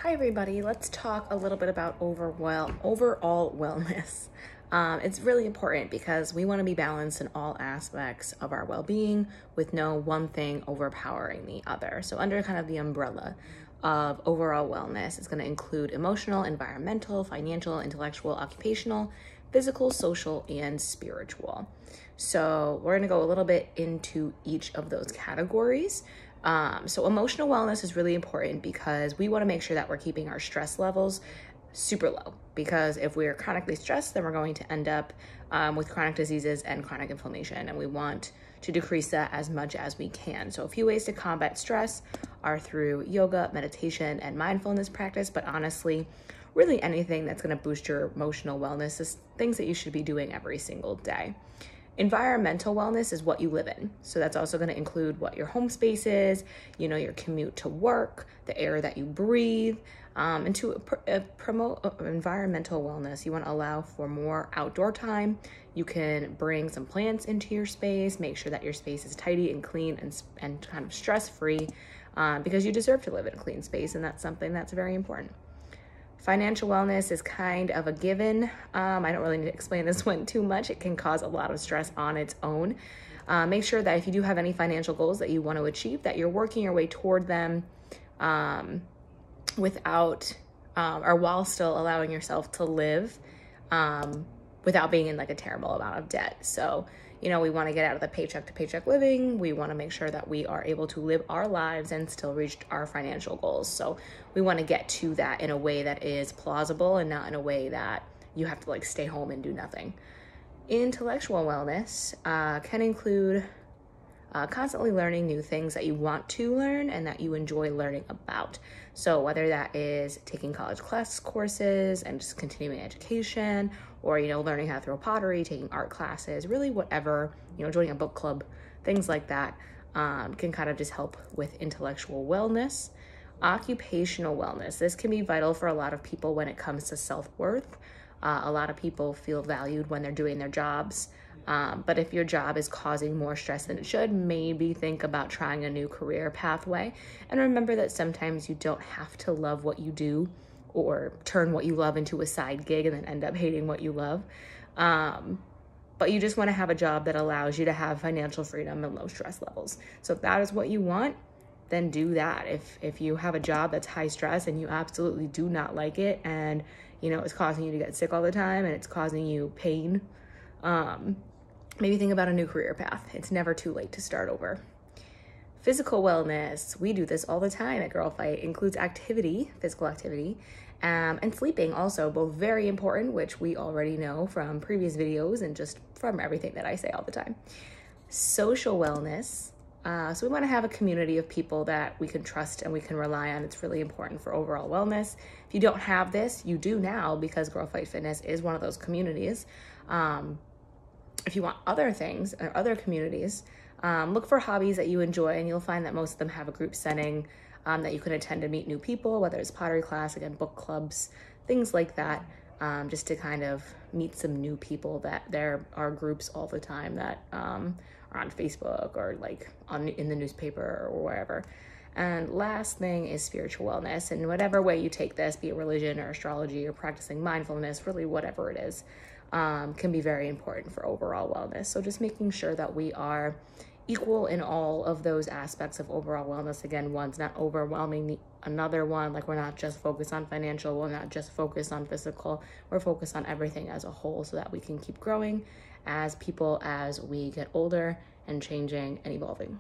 Hi everybody, let's talk a little bit about overall wellness. It's really important because we want to be balanced in all aspects of our well-being with no one thing overpowering the other. So under kind of the umbrella of overall wellness, it's going to include emotional, environmental, financial, intellectual, occupational, physical, social, and spiritual. So we're going to go a little bit into each of those categories. So emotional wellness is really important because we want to make sure that we're keeping our stress levels super low, because if we're chronically stressed, then we're going to end up with chronic diseases and chronic inflammation, and we want to decrease that as much as we can. So a few ways to combat stress are through yoga, meditation, and mindfulness practice, but honestly, really anything that's going to boost your emotional wellness is things that you should be doing every single day. Environmental wellness is what you live in. So that's also going to include what your home space is, your commute to work, the air that you breathe. And to promote environmental wellness, you want to allow for more outdoor time. You can bring some plants into your space, make sure that your space is tidy and clean and kind of stress-free, because you deserve to live in a clean space, and that's something that's very important. Financial wellness is kind of a given. I don't really need to explain this one too much. It can cause a lot of stress on its own. Make sure that if you do have any financial goals that you want to achieve, that you're working your way toward them without or while still allowing yourself to live without being in like a terrible amount of debt. So, we want to get out of the paycheck to paycheck living. We want to make sure that we are able to live our lives and still reach our financial goals. So we want to get to that in a way that is plausible and not in a way that you have to stay home and do nothing. Intellectual wellness can include constantly learning new things that you want to learn and that you enjoy learning about. So whether that is taking college courses and just continuing education, or learning how to throw pottery, taking art classes, really whatever, joining a book club, things like that can kind of just help with intellectual wellness. Occupational wellness, this can be vital for a lot of people when it comes to self-worth. A lot of people feel valued when they're doing their jobs. But if your job is causing more stress than it should, maybe think about trying a new career pathway. And remember that sometimes you don't have to love what you do or turn what you love into a side gig and then end up hating what you love. But you just want to have a job that allows you to have financial freedom and low stress levels. So if that is what you want, then do that. If you have a job that's high stress and you absolutely do not like it, and it's causing you to get sick all the time and it's causing you pain, maybe think about a new career path. It's never too late to start over. Physical wellness, we do this all the time at Girl Fight, includes activity, physical activity, and sleeping also, both very important, which we already know from previous videos and just from everything that I say all the time. Social wellness, so we want to have a community of people that we can trust and we can rely on. It's really important for overall wellness. If you don't have this, you do now, because Girl Fight Fitness is one of those communities. If you want other things or other communities, look for hobbies that you enjoy, and you'll find that most of them have a group setting that you can attend to meet new people, whether it's pottery class, again, book clubs, things like that, just to kind of meet some new people. That there are groups all the time that are on Facebook or in the newspaper or wherever. And last thing is spiritual wellness, and whatever way you take this, be it religion or astrology or practicing mindfulness, really whatever it is, can be very important for overall wellness. So just making sure that we are equal in all of those aspects of overall wellness. Again, one's not overwhelming another one. We're not just focused on financial, we're not just focused on physical, we're focused on everything as a whole, so that we can keep growing as people as we get older and changing and evolving.